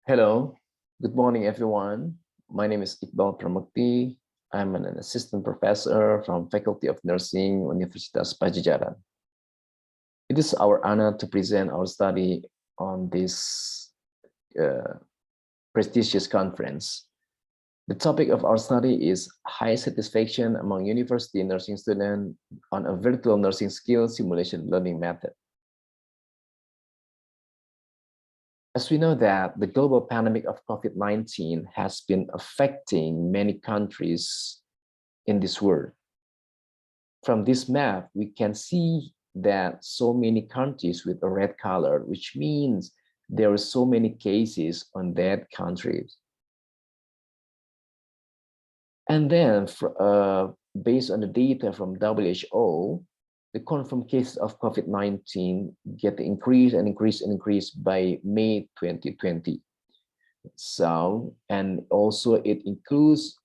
Hello, good morning, everyone. My name is Iqbal. I'm an assistant professor from Faculty of Nursing, Universitas Pajajaran. It is our honor to present our study on this uh, prestigious conference. The topic of our study is high satisfaction among university nursing students on a virtual nursing skill simulation learning method. As we know that the global pandemic of COVID-19 has been affecting many countries in this world. From this map, we can see that so many countries with a red color, which means there are so many cases on that countries. And then based on the data from WHO, the confirmed cases of COVID-19 get increased and increased and increased by May 2020. So, and also it includes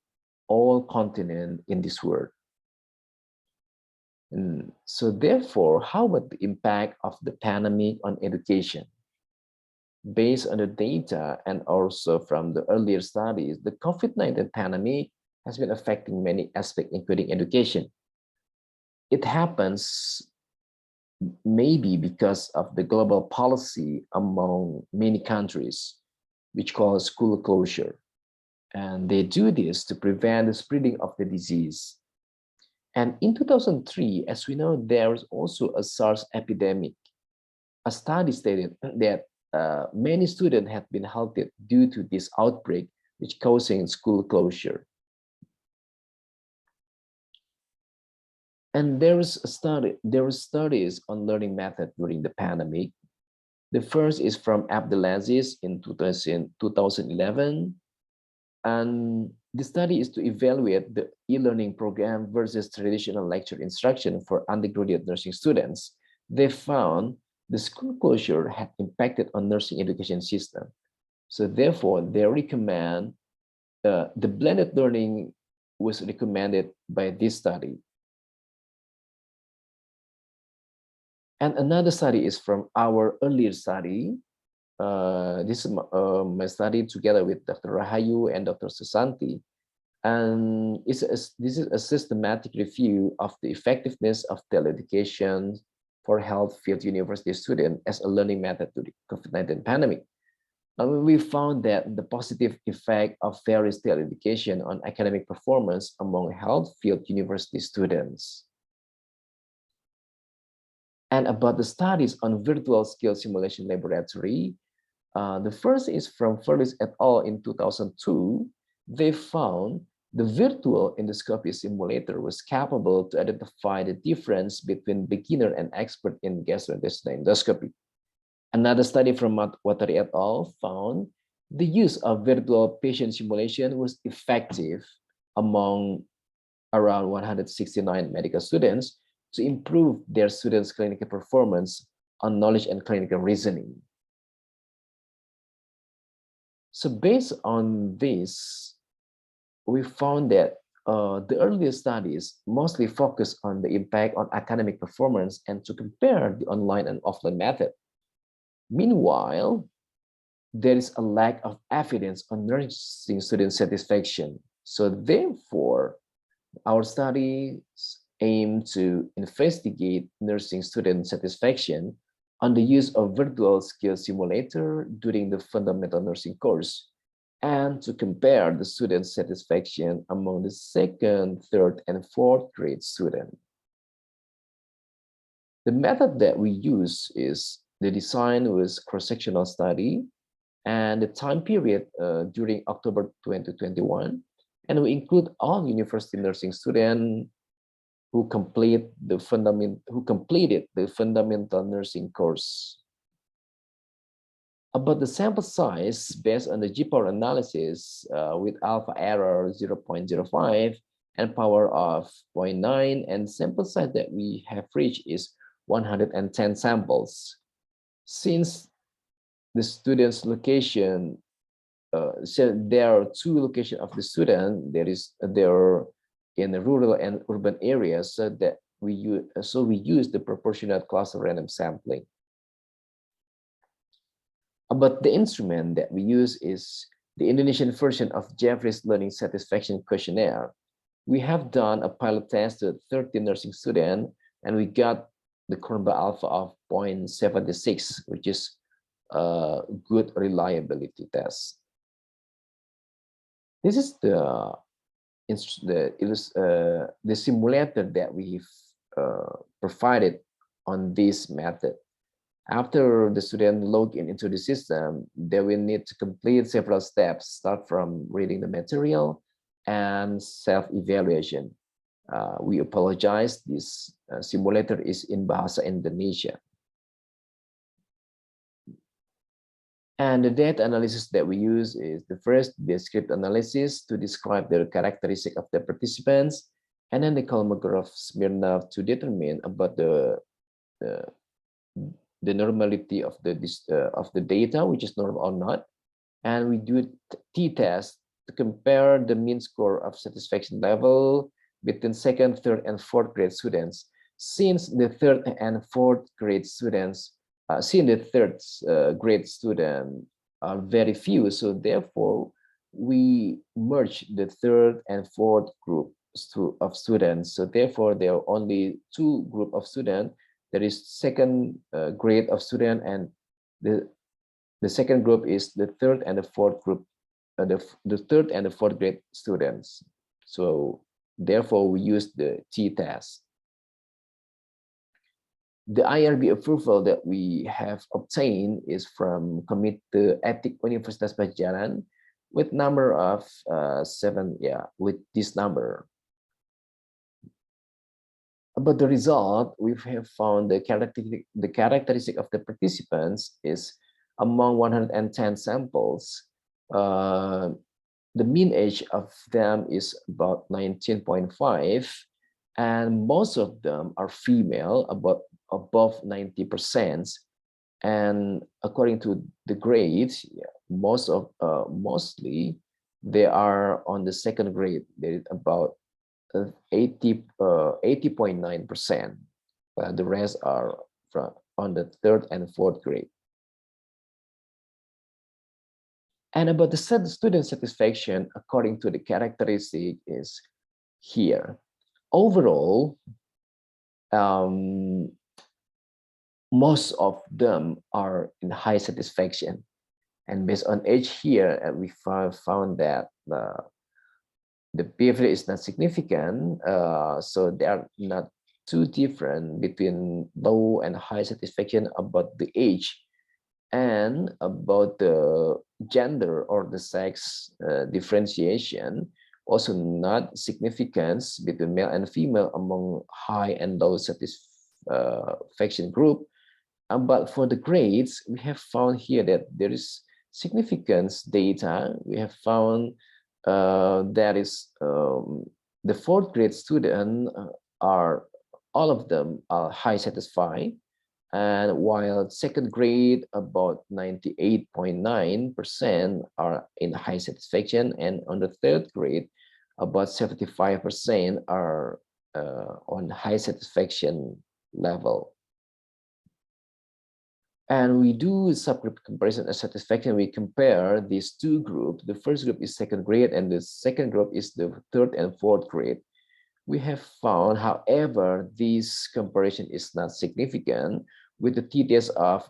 all continents in this world. And so therefore, how about the impact of the pandemic on education? Based on the data and also from the earlier studies, the COVID-19 pandemic has been affecting many aspects, including education. It happens maybe because of the global policy among many countries, which calls school closure. And they do this to prevent the spreading of the disease. And in 2003, as we know, there was also a SARS epidemic. A study stated that many students had been halted due to this outbreak, which causing school closure. And there were studies on learning method during the pandemic. The first is from Abdelaziz in 2011. And the study is to evaluate the e-learning program versus traditional lecture instruction for undergraduate nursing students. They found the school closure had impacted on nursing education system. So therefore, they recommend the blended learning was recommended by this study. And another study is from our earlier study. This is my study together with Dr. Rahayu and Dr. Susanti. And this is a systematic review of the effectiveness of teleeducation for health field university students as a learning method to the COVID-19 pandemic. And we found that the positive effect of various teleeducation on academic performance among health field university students. And about the studies on virtual skill simulation laboratory, the first is from Furlis et al. In 2002. They found the virtual endoscopy simulator was capable to identify the difference between beginner and expert in gastrointestinal endoscopy. Another study from Watari et al. Found the use of virtual patient simulation was effective among around 169 medical students to improve their students' clinical performance on knowledge and clinical reasoning. So based on this, we found that the earlier studies mostly focus on the impact on academic performance and to compare the online and offline method. Meanwhile, there is a lack of evidence on nursing student satisfaction. So therefore, our studies aim to investigate nursing student satisfaction on the use of virtual skill simulator during the fundamental nursing course, and to compare the student satisfaction among the second, third, and fourth grade students. The method that we use is the design was cross-sectional study, and the time period during October 2021, and we include all university nursing students who completed the fundamental nursing course. About the sample size based on the G-power analysis with alpha error 0.05 and power of 0.9, and sample size that we have reached is 110 samples. Since the student's location, so there are two locations of the student. There are in the rural and urban areas, so that we use the proportional cluster random sampling. But the instrument that we use is the Indonesian version of Jeffrey's Learning Satisfaction Questionnaire. We have done a pilot test with 30 nursing students, and we got the Kornba alpha of 0.76, which is a good reliability test. This is the simulator that we've provided on this method. After the student log in into the system, they will need to complete several steps, start from reading the material and self-evaluation. We apologize, this simulator is in Bahasa Indonesia. And the data analysis that we use is the first descriptive analysis to describe the characteristic of the participants, and then the Kolmogorov-Smirnov to determine about the normality of the data, which is normal or not. And we do a t-test to compare the mean score of satisfaction level between second, third, and fourth grade students. Since the third and fourth grade students, since the third grade student are very few, so therefore we merge the third and fourth group of students. So therefore there are only two group of students. There is second grade of student, and the second group is the third and the fourth group, the third and the fourth grade students. So therefore we use the t-test. The IRB approval that we have obtained is from Komite Etik Universitas Pajajaran with number of 7, with this number. About the result, we have found the characteristic of the participants is among 110 samples. The mean age of them is about 19.5, and most of them are female, about above 90%. And according to the grades, mostly they are on the second grade. There is about 80.9%. The rest are on the third and fourth grade. And about the student satisfaction, according to the characteristic, is here. Overall, most of them are in high satisfaction. And based on age here, we found that the behavior is not significant, so they are not too different between low and high satisfaction about the age. And about the gender or the sex differentiation, also not significance between male and female among high and low satisfaction group. But for the grades, we have found here that there is significance data. We have found that is the fourth grade student are all of them are high satisfied, and while second grade about 98.9% are in high satisfaction, and on the third grade about 75% are on high satisfaction level. And we do subgroup comparison of satisfaction. We compare these two groups. The first group is second grade, and the second group is the third and fourth grade. We have found, however, this comparison is not significant, with the t-test of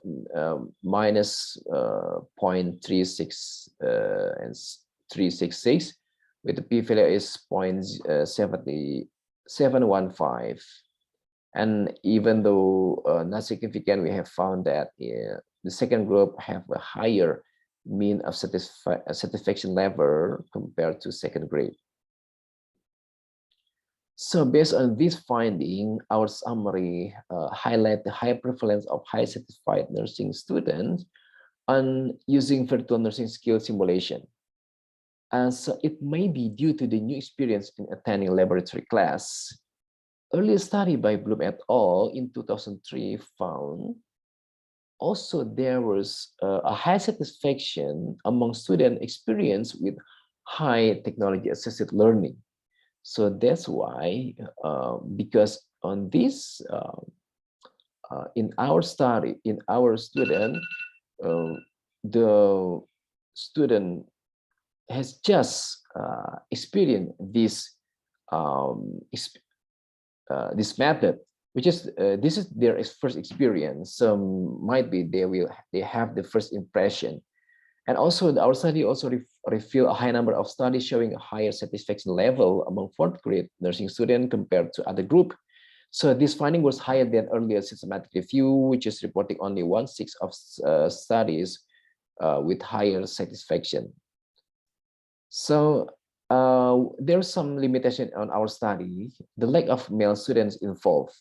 minus 0.36 and 366, with the p-value is 0.7715. And even though not significant, we have found that the second group have a higher mean of satisfaction level compared to second grade. So based on this finding, our summary highlight the high prevalence of high satisfied nursing students on using virtual nursing skill simulation. And so it may be due to the new experience in attending laboratory class. Earlier study by Bloom et al. In 2003 found also there was a high satisfaction among student experience with high technology assisted learning. So that's why, because on this, in our study, in our student, the student has just experienced um, this method, which is this is their first experience. So might be they have the first impression. And also our study also revealed a high number of studies showing a higher satisfaction level among fourth grade nursing students compared to other group. So this finding was higher than earlier systematic review, which is reporting only 1/6 of studies with higher satisfaction. So there's some limitation on our study. The lack of male students involved.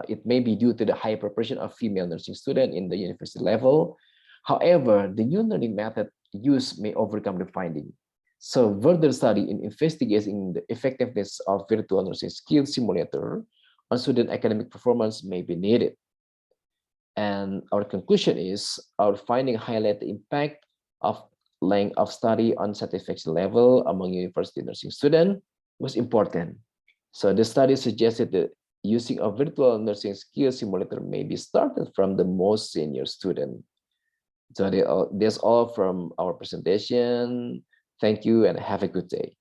It may be due to the high proportion of female nursing students in the university level. However, the new learning method used may overcome the finding. So further study in investigating the effectiveness of virtual nursing skill simulator on student academic performance may be needed. And our conclusion is our finding highlight the impact of length of study on satisfaction level among university nursing students was important. So the study suggested that using a virtual nursing skill simulator may be started from the most senior student. So that's all from our presentation. Thank you and have a good day.